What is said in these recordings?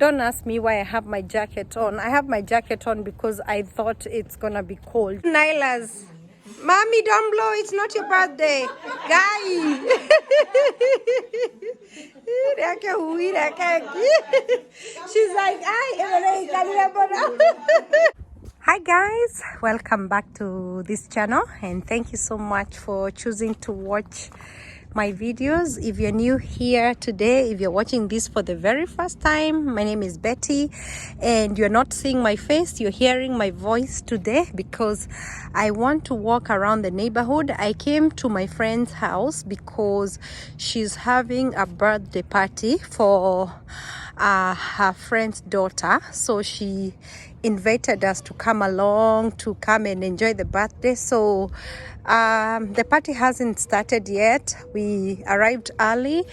Don't ask me why I have my jacket on. I have my jacket on because I thought it's gonna be cold. Nyla's, mommy, don't blow. It's not your birthday, guy. She's like, hi guys, welcome back to this channel, and thank you so much for choosing to watch my videos. If you're new here today, if you're watching this for the very first time, my name is Betty, and you're not seeing my face, you're hearing my voice today because I want to walk around the neighborhood. I came to my friend's house because she's having a birthday party for her friend's daughter, so she invited us to come along to come and enjoy the birthday. So the party hasn't started yet. We arrived early.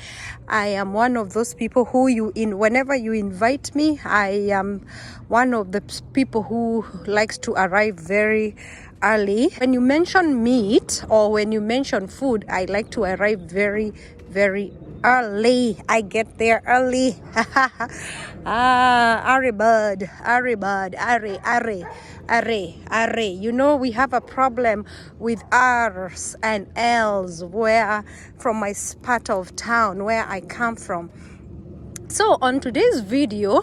I am one of those people who whenever you invite me, I am one of the people who likes to arrive very early. When you mention meat or when you mention food, I like to arrive very early. I get there early. Arre bud, arre. You know, we have a problem with R's and L's where from my part of town where I come from. So on today's video,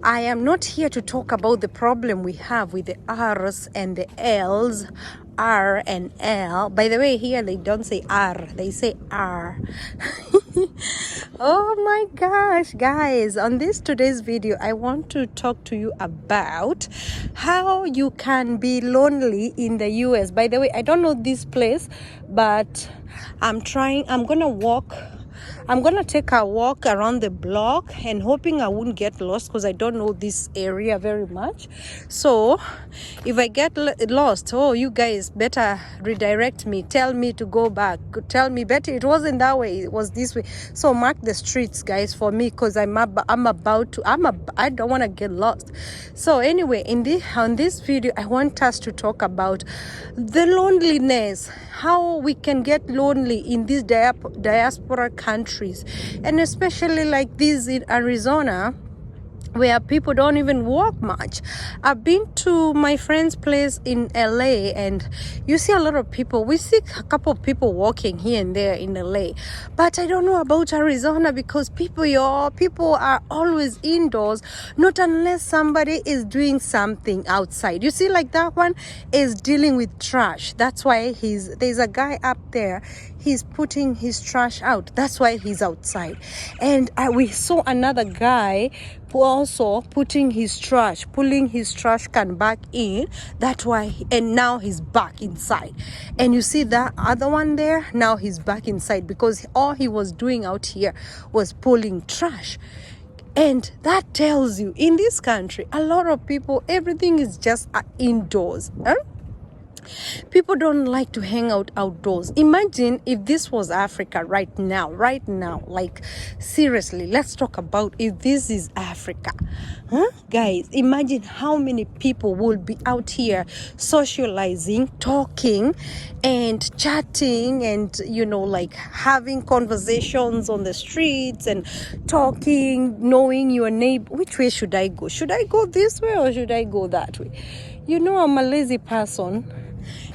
I am not here to talk about the problem we have with the R's and the L's, R and L. By the way, here they don't say R, they say R. Oh my gosh, guys, on today's video, I want to talk to you about how you can be lonely in the US. By the way, I don't know this place, but I'm gonna take a walk around the block and hoping I won't get lost because I don't know this area very much. So if I get lost, oh, you guys better redirect me, tell me to go back, tell me, Betty, it wasn't that way, it was this way. So mark the streets, guys, for me, because I don't want to get lost. So anyway, on this video, I want us to talk about the loneliness, how we can get lonely in these diaspora countries, and especially like this in Arizona, where people don't even walk much. I've been to my friend's place in LA, and you see a lot of people. We see a couple of people walking here and there in LA, but I don't know about Arizona because people are always indoors, not unless somebody is doing something outside. You see, like that one is dealing with trash. That's why there's a guy up there. He's putting his trash out. That's why he's outside. And we saw another guy who also pulling his trash can back in. That's why, and now he's back inside. And you see that other one there, now he's back inside because all he was doing out here was pulling trash. And that tells you, in this country, a lot of people, everything is just indoors. People don't like to hang out outdoors. Imagine if this was Africa right now, like seriously, let's talk about if this is Africa, guys. Imagine how many people will be out here socializing, talking and chatting, and like having conversations on the streets and talking, knowing your neighbor. Which way should I go? Should I go this way or should I go that way? I'm a lazy person,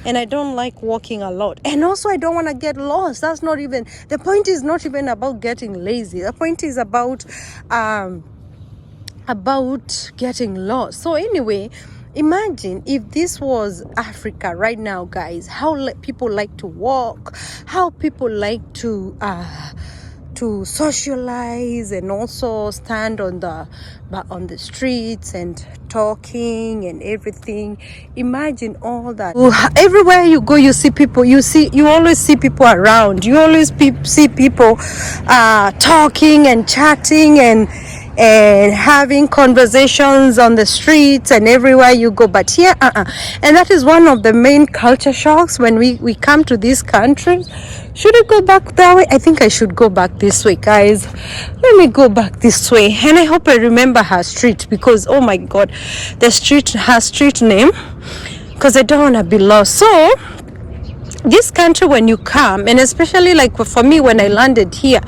and I don't like walking a lot, and also I don't want to get lost. That's not even the point. Is not even about getting lazy. The point is about getting lost. So anyway, imagine if this was Africa right now, guys. How people like to walk, how people like to socialize, and also stand on the streets and talking and everything. Imagine all that. Everywhere you go, you see people. You always see people around. You always see people talking and chatting and having conversations on the streets and everywhere you go. But here, and that is one of the main culture shocks when we come to this country. Should I go back that way? I think I should go back this way, guys. Let me go back this way, and I hope I remember her street, because oh my god, her street name, because I don't want to be lost. So this country, when you come, and especially like for me when I landed here,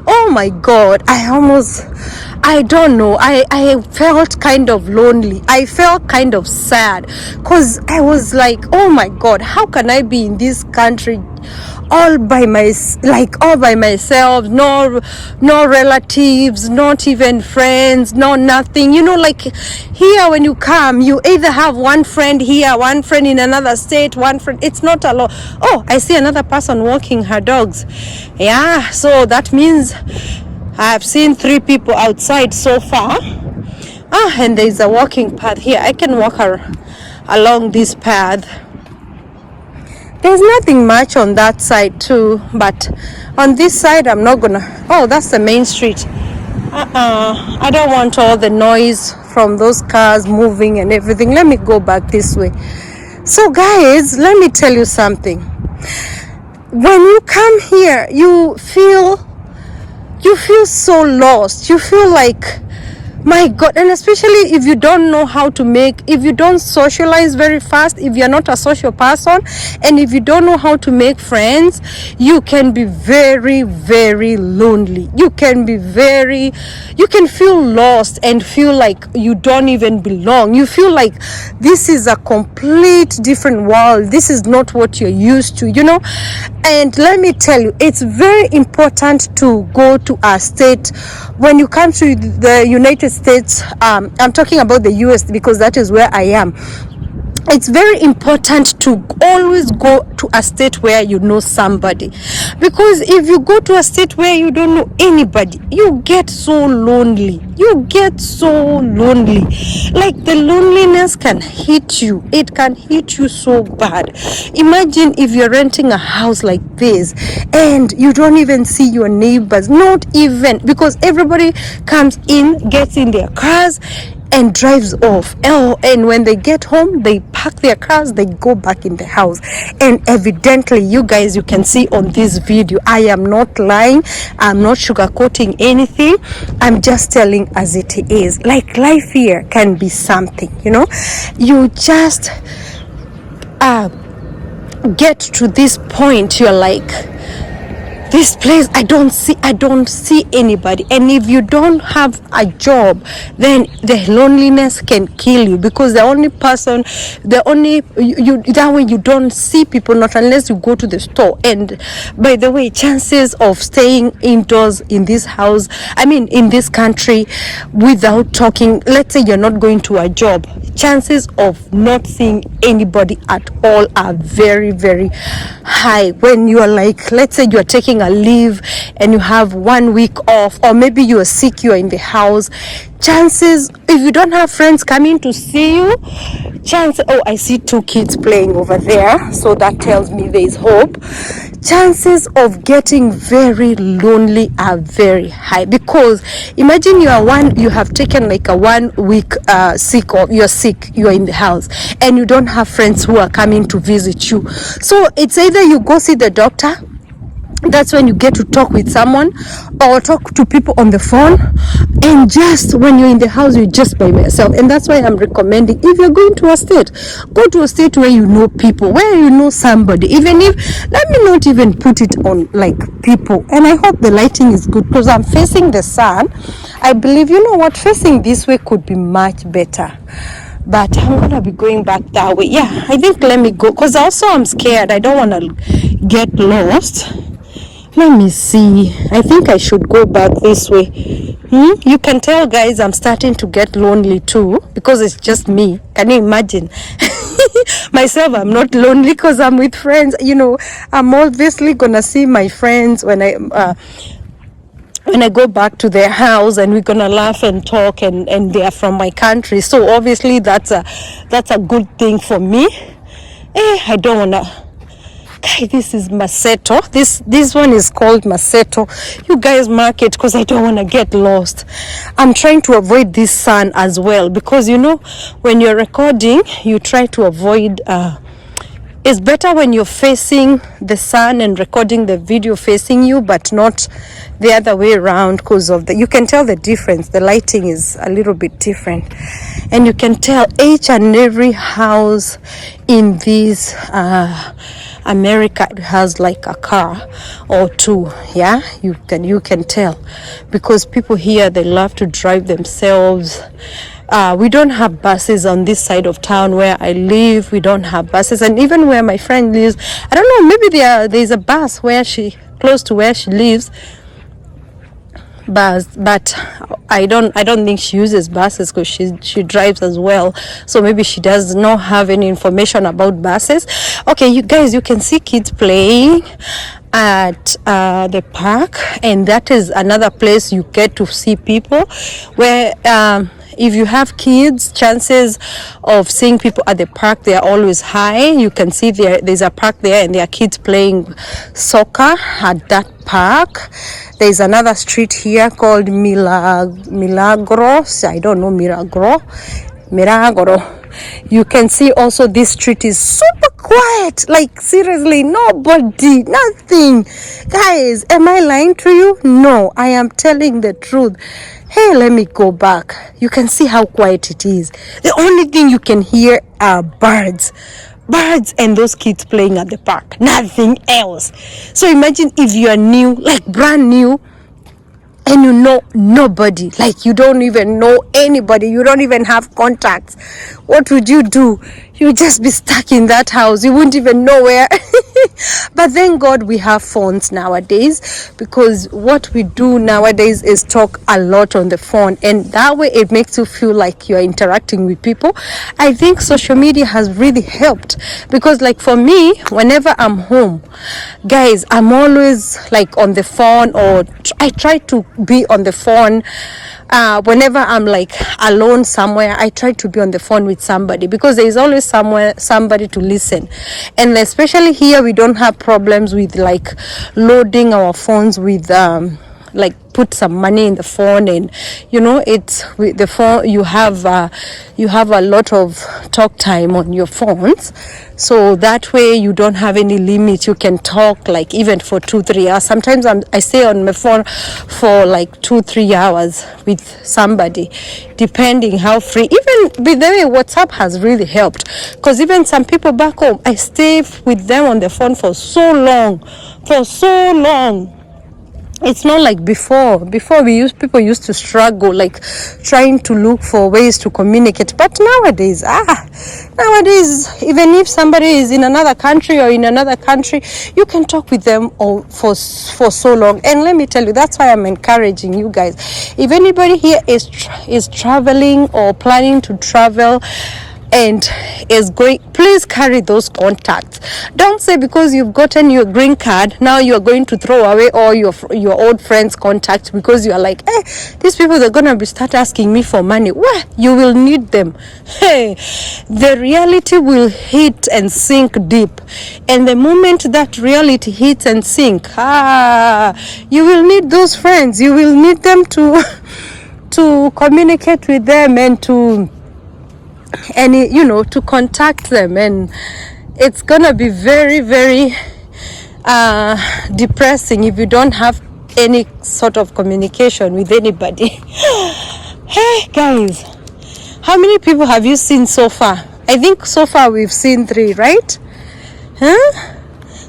oh my god, I I don't know, I felt kind of lonely. I felt kind of sad, because I was like, oh my God, how can I be in this country all by myself, no relatives, not even friends, no nothing, you know. Like here, when you come, you either have one friend here, one friend in another state, one friend, it's not a lot. Oh, I see another person walking her dogs. Yeah, so that means I've seen 3 people outside so far. And there's a walking path here. I can walk along this path. There's nothing much on that side too, but on this side I'm not gonna. Oh, that's the main street. I don't want all the noise from those cars moving and everything. Let me go back this way. So guys, let me tell you something. When you come here, you feel so lost. You feel like, my God, and especially if you don't know how to if you don't socialize very fast, if you're not a social person, and if you don't know how to make friends, you can be very, very lonely. You can feel lost and feel like you don't even belong. You feel like this is a complete different world. This is not what you're used to, you know. And let me tell you, it's very important to go to a state. When you come to the United States, I'm talking about the US because that is where I am. It's very important to always go to a state where you know somebody, because if you go to a state where you don't know anybody, you get so lonely. Like the loneliness can hit you. It can hit you so bad. Imagine if you're renting a house like this and you don't even see your neighbors, not even, because everybody comes in, gets in their cars and drives off. And when they get home, they park their cars, they go back in the house. And evidently, you guys, you can see on this video, I am not lying, I'm not sugarcoating anything, I'm just telling as it is. Like, life here can be something, you know. You just get to this point, you're like, this place, I don't see anybody. And if you don't have a job, then the loneliness can kill you, because that way you don't see people, not unless you go to the store. And by the way, chances of staying indoors in this house, in this country, without talking, let's say you're not going to a job, chances of not seeing anybody at all are very, very high. When you are like, let's say you're taking a leave and you have 1 week off, or maybe you're sick, you're in the house, chances, if you don't have friends coming to see you, I see 2 kids playing over there, so that tells me there is hope. Chances of getting very lonely are very high, because imagine you have taken like a 1 week sick, or you're sick, you're in the house, and you don't have friends who are coming to visit you. So it's either you go see the doctor, that's when you get to talk with someone, or talk to people on the phone, and just when you're in the house, you're just by yourself. And that's why I'm recommending, if you're going to a state, go to a state where you know people, where you know somebody. Even if, let me not even put it on like people, and I hope the lighting is good because I'm facing the sun. I believe, you know what, facing this way could be much better, but I'm gonna be going back that way. Yeah, I think let me go, because also I'm scared. I don't want to get lost. Let me see. I think I should go back this way. You can tell, guys, I'm starting to get lonely too, because it's just me. Can you imagine? Myself, I'm not lonely because I'm with friends. You know, I'm obviously gonna see my friends when I go back to their house, and we're gonna laugh and talk, and they are from my country, so obviously that's a good thing for me. I don't wanna. This is Maseto. This one is called Maseto. You guys mark it, because I don't want to get lost. I'm trying to avoid this sun as well, because you know, when you're recording, you try to avoid it's better when you're facing the sun and recording the video facing you, but not the other way around, because of you can tell the difference. The lighting is a little bit different, and you can tell each and every house in this America has like a car or two. Yeah, you can tell, because people here, they love to drive themselves. We don't have buses on this side of town where I live. We don't have buses, and even where my friend lives, I don't know, maybe there's a bus where close to where she lives, but I don't think she uses buses, because she drives as well, so maybe she does not have any information about buses. Okay, you guys, you can see kids playing at the park, and that is another place you get to see people where if you have kids, chances of seeing people at the park, they are always high. You can see there's a park there, and there are kids playing soccer at that park. There's another street here called Milagros. I don't know, Milagro. You can see also this street is super quiet. Like, seriously, nobody, nothing. Guys, am I lying to you? No, I am telling the truth. Hey, let me go back. You can see how quiet it is. The only thing you can hear are birds and those kids playing at the park, nothing else. So imagine if you are new, like brand new, and you know nobody, like you don't even know anybody, you don't even have contacts. What would you do? You just be stuck in that house. You wouldn't even know where. But thank God we have phones nowadays, because what we do nowadays is talk a lot on the phone, and that way it makes you feel like you're interacting with people. I think social media has really helped, because like for me, whenever I'm home, guys, I'm always like on the phone, or I try to be on the phone. Whenever I'm like alone somewhere, I try to be on the phone with somebody, because there is always somebody to listen. And especially here, we don't have problems with like loading our phones with like put some money in the phone, and you know, it's with the phone you have a lot of talk time on your phones, so that way you don't have any limit. You can talk like even for 2-3 hours. Sometimes I stay on my phone for like 2-3 hours with somebody, depending how free. Even with the way WhatsApp has really helped, because even some people back home, I stay with them on the phone for so long. It's not like before. People used to struggle, like trying to look for ways to communicate. But nowadays, even if somebody is in another country, you can talk with them for so long. And let me tell you, that's why I'm encouraging you guys. If anybody here is traveling or planning to travel and is going, please carry those contacts. Don't say because you've gotten your green card, now you're going to throw away all your old friends' contacts, because you're like, these people, they're gonna start asking me for money. Well, you will need them. Hey, the reality will hit and sink deep, and the moment that reality hits and sink, you will need those friends. You will need them to communicate with them, and to contact them. And it's gonna be very, very depressing if you don't have any sort of communication with anybody. Hey guys, how many people have you seen so far? I think so far we've seen 3, right?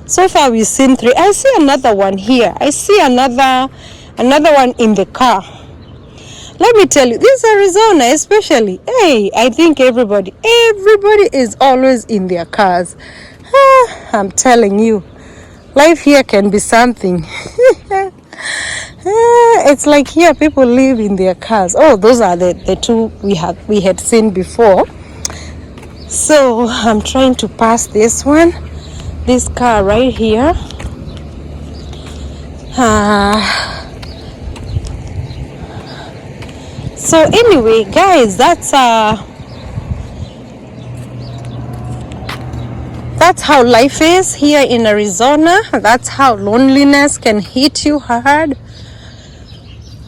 So far we've seen 3. I see another one here. I see another one in the car. Let me tell you, this Arizona especially, I think everybody is always in their cars. I'm telling you, life here can be something. It's like here people live in their cars. Oh, those are the 2 we had seen before. So I'm trying to pass this car right here. So anyway, guys, that's how life is here in Arizona. That's how loneliness can hit you hard.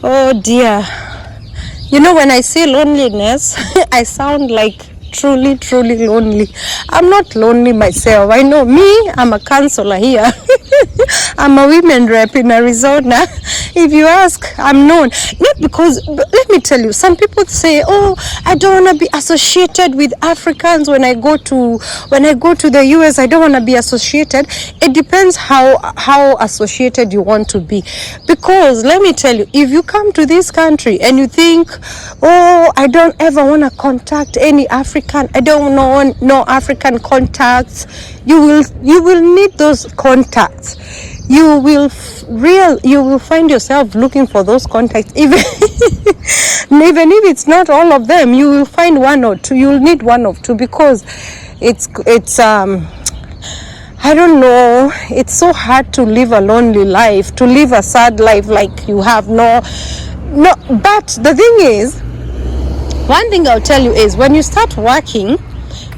Oh dear. You know, when I say loneliness, I sound like truly, truly lonely. I'm not lonely myself. I know me, I'm a counselor here. I'm a women rep in Arizona. If you ask, I'm known. Not because, but let me tell you, some people say, oh, I don't want to be associated with Africans when I go to the US. I don't want to be associated. It depends how associated you want to be. Because let me tell you, if you come to this country and you think, oh, I don't ever want to contact any African, I don't know no African contacts, you will need those contacts. You will find yourself looking for those contacts, even if it's not all of them. You will find one or two. You'll need one or two, because it's I don't know, it's so hard to live a lonely life, to live a sad life, like you have no. But the thing is, one thing I'll tell you is, when you start working,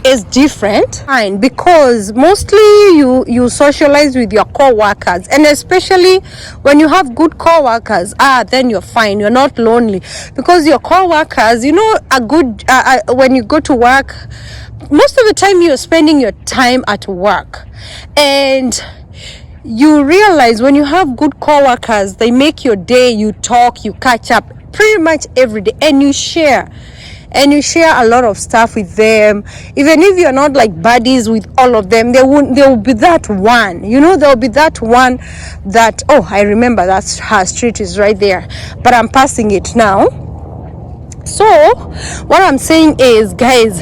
is different, fine, because mostly you socialize with your co-workers, and especially when you have good co-workers, then you're fine, you're not lonely, because your co-workers, a good when you go to work, most of the time you're spending your time at work, and you realize when you have good co-workers, they make your day, you talk, you catch up pretty much every day, and you share a lot of stuff with them. Even if you're not like buddies with all of them, there will be that one, there'll be that one that, oh, I remember that her street is right there, but I'm passing it now. So what I'm saying is, guys,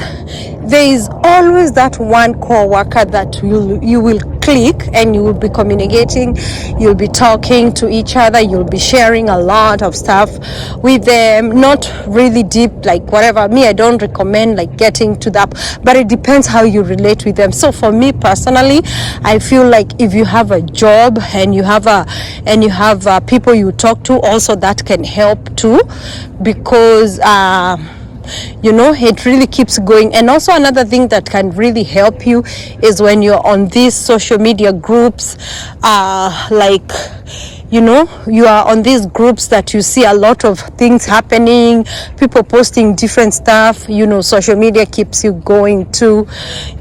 there is always that one co-worker that you will click, and you will be communicating, you'll be talking to each other, you'll be sharing a lot of stuff with them, not really deep, like whatever. Me, I don't recommend like getting to that, but it depends how you relate with them. So for me personally, I feel like if you have a job and you have people you talk to, also that can help too, because it really keeps going. And also another thing that can really help you is when you're on these social media groups, like you are on these groups that you see a lot of things happening, people posting different stuff. Social media keeps you going too.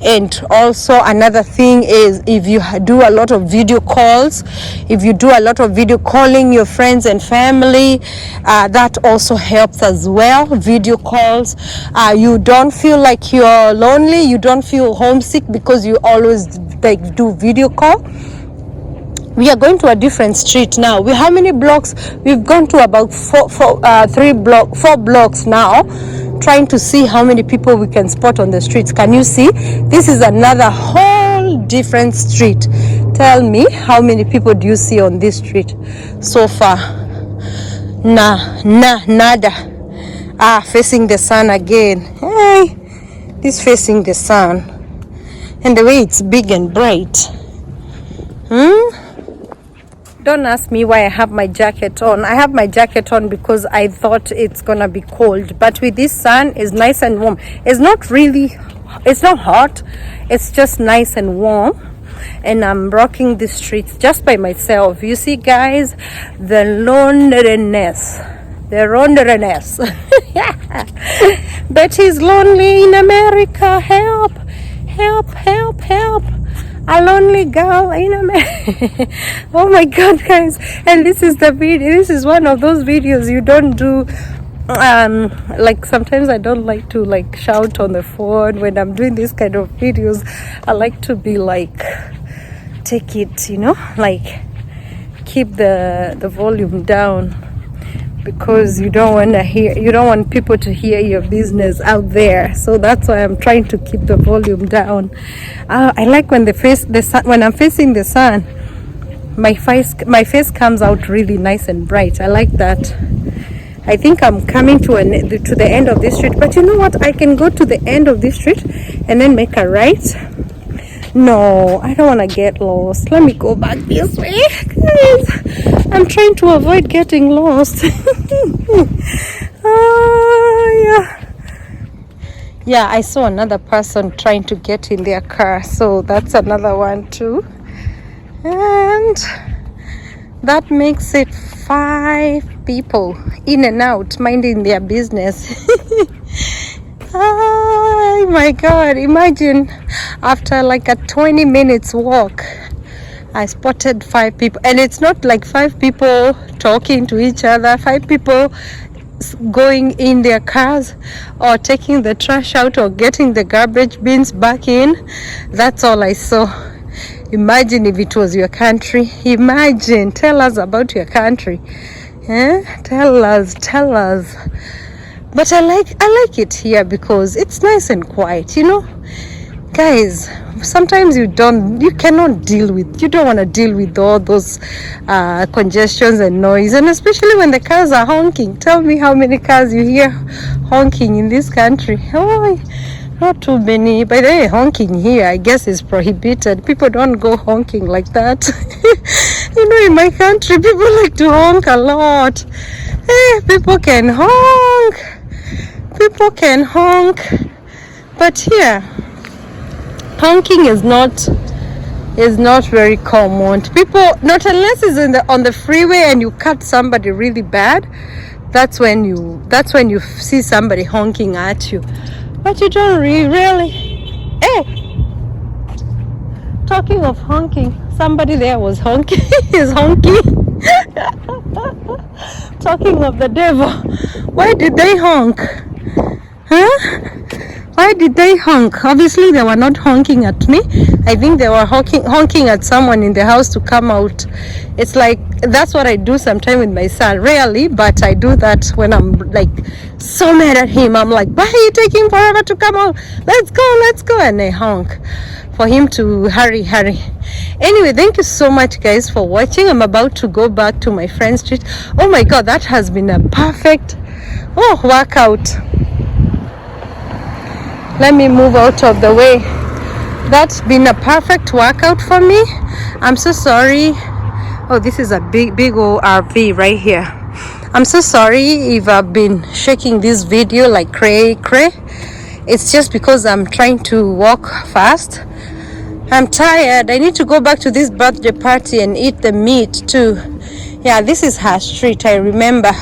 And also another thing is, if you do a lot of video calls, if you do a lot of video calling your friends and family, that also helps as well. Video calls, you don't feel like you're lonely, you don't feel homesick, because you always like do video call. We are going to a different street now. How many blocks? We've gone to about 4 blocks now, trying to see how many people we can spot on the streets. Can you see? This is another whole different street. Tell me, how many people do you see on this street so far? Nada. Facing the sun again. Hey, this facing the sun, and the way it's big and bright. Don't ask me why I have my jacket on. I have my jacket on because I thought it's gonna be cold, but with this sun, it's nice and warm. It's not hot, it's just nice and warm. And I'm rocking the streets just by myself. You see, guys, the loneliness. Betty's lonely in America. Help. A lonely girl in America. Oh my god, guys. And this is the video. This is one of those videos you don't do. Like sometimes I don't like to like shout on the phone when I'm doing this kind of videos. I like to be like, take it, like keep the volume down, because you don't want people to hear your business out there. So that's why I'm trying to keep the volume down. I like when when I'm facing the sun, my face comes out really nice and bright. I like that. I think I'm coming to the end of this street, but you know what? I can go to the end of this street and then make a right. No, I don't want to get lost. Let me go back this way. Guys, I'm trying to avoid getting lost. Yeah, I saw another person trying to get in their car, so that's another one too. And that makes it 5 people in and out minding their business. Oh my god, imagine after like a 20 minutes walk, I spotted 5 people, and it's not like 5 people talking to each other, 5 people going in their cars or taking the trash out or getting the garbage bins back in. That's all I saw. Imagine if it was your country. Imagine. Tell us about your country. Tell us. But I like it here because it's nice and quiet, you know. Guys, sometimes you don't want to deal with all those congestions and noise, and especially when the cars are honking. Tell me how many cars you hear honking in this country. Oh, not too many. By the way, honking here I guess is prohibited. People don't go honking like that. You know, in my country people like to honk a lot. People can honk, but here honking is not very common. People, not unless it's on the freeway and you cut somebody really bad. That's when you see somebody honking at you. But you don't really. Hey, talking of honking, somebody there was honking. Is honking. Talking of the devil, why did they honk? Why did they honk? Obviously they were not honking at me. I think they were honking at someone in the house to come out. It's like, that's what I do sometimes with my son. Rarely, but I do that when I'm like so mad at him. I'm like, why are you taking forever to come out? Let's go. And I honk for him to hurry. Anyway, thank you so much guys for watching. I'm about to go back to my friend's street. Oh my god, that has been a perfect workout. Let me move out of the way. That's been a perfect workout for me. I'm so sorry. Oh, this is a big old RV right here. I'm so sorry if I've been shaking this video like cray. It's just because I'm trying to walk fast. I'm tired. I need to go back to this birthday party and eat the meat too. Yeah, this is her street. I remember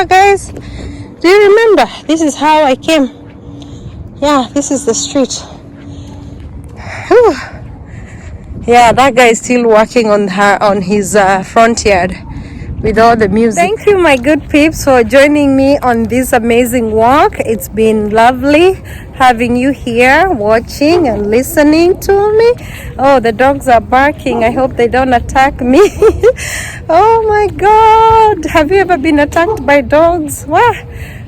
guys? Do you remember? This is how I came. Yeah, this is the street. Whew. Yeah, that guy is still working on his front yard with all the music. Thank you, my good peeps, for joining me on this amazing walk. It's been lovely having you here watching and listening to me. Oh, the dogs are barking. I hope they don't attack me. Oh my god, have you ever been attacked by dogs? Well,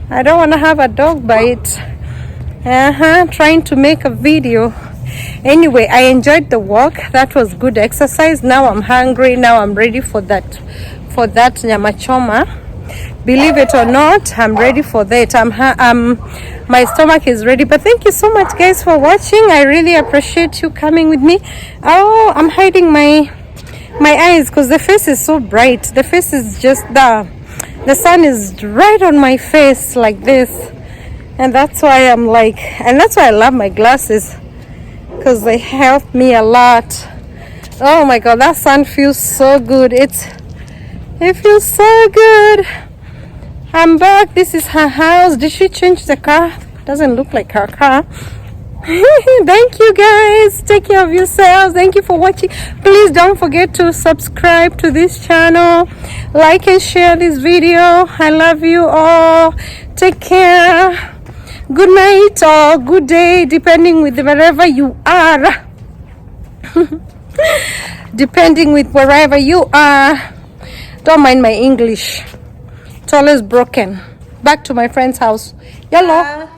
I don't want to have a dog bite. Trying to make a video. Anyway, I enjoyed the walk. That was good exercise. Now I'm hungry. Now I'm ready for that nyama choma. Believe it or not, I'm ready for that. My stomach is ready. But thank you so much guys for watching. I really appreciate you coming with me. Oh, I'm hiding my eyes because the face is so bright. The face is just the sun is right on my face like this. And that's why that's why I love my glasses, because they help me a lot. Oh my god, that sun feels so good. It feels so good. I'm back. This is her house. Did she change the car? Doesn't look like her car. Thank you guys. Take care of yourselves. Thank you for watching. Please don't forget to subscribe to this channel, like and share this video. I love you all. Take care. Good night or good day, depending with wherever you are. Depending with wherever you are. Don't mind my English. It's always broken. Back to my friend's house. Yellow.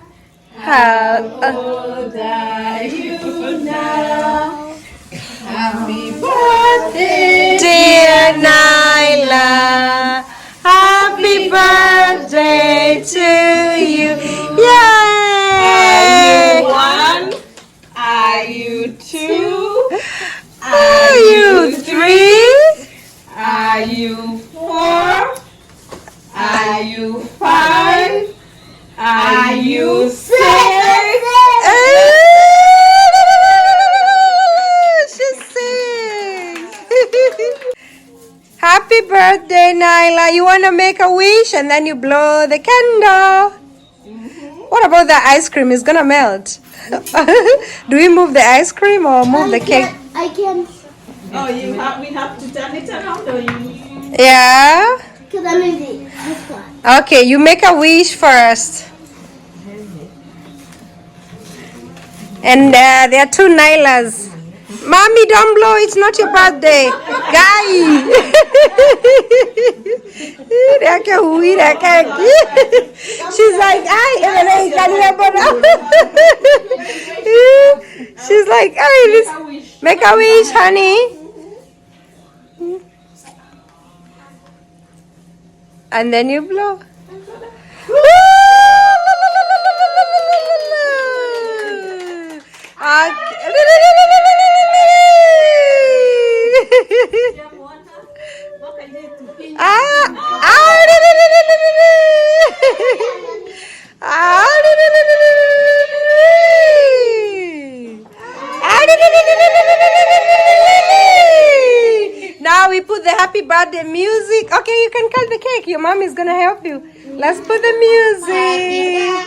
How old are you now? Happy birthday, Dear Nyla, happy birthday to you. Yay! Are you 1? Are you 2? Are you 3? Are you 4? Are you 5? Are you 6? She sings. Happy birthday, Nyla. You want to make a wish and then you blow the candle. What about the ice cream? It's going to melt. Do we move the ice cream or move the cake? I can. Oh, we have to turn it around, or you? Yeah. To the music. This one. Okay, you make a wish first. And there are 2 Nylas. Mommy, don't blow. It's not your birthday. Guy. She's like, she's like, make a wish, honey. And then you blow. Now we put the happy birthday music. Okay, you can cut the cake. Your mom is gonna help you. Let's put the music.